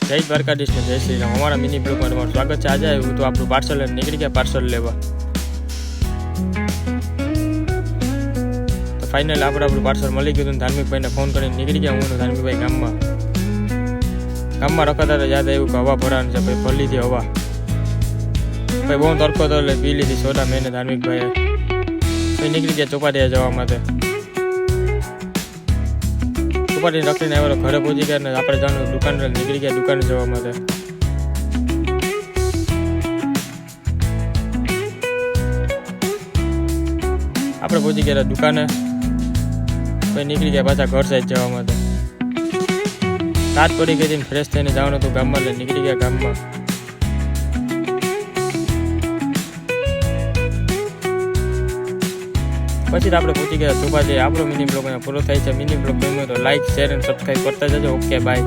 જય દ્વારકાધીશ ને જય શ્રી રામ। અમારા મિની બ્લોગમાં તમારું સ્વાગત છે। આજે આવ્યું તો આપણું પાર્સલ નીકળી ગયા પાર્સલ લેવા। તો ફાઇનલ આપણું પાર્સલ મળી ગયું હતું। ધાર્મિકભાઈને ફોન કરીને નીકળી ગયા હું ધાર્મિકભાઈ ગામમાં રખાતા હતા। યાદ આવ્યું કે હવા ભરાવાનું છે ભાઈ, ભરી લીધી હવા ભાઈ। બહુ તડકો હતો એટલે પી લીધી સોડા મેં ધાર્મિકભાઈએ। પછી નીકળી ગયા ચોપાટીયા જવા માટે। ચોપાટી રખડીને આવ્યો ઘરે પહોંચી ગયા ને આપણે જવાનું દુકાન નીકળી ગયા દુકાને જવા માટે। આપણે પહોંચી ગયા દુકાને, પછી નીકળી ગયા પાછા ઘર સાઈડ જવા માટે। રાત પડી ગઈ હતી, ફ્રેશ થઈને જવાનું હતું ગામમાં, એટલે નીકળી ગયા ગામમાં। પછી આપણે પહોંચી ગયા ચોપાટી। આપણો મિની બ્લોગ અહીંયા પૂરો થાય છે। મિની બ્લોગ ગમ્યો તો લાઈક શેર અને સબસ્ક્રાઈબ કરતા જજો। Okay bye.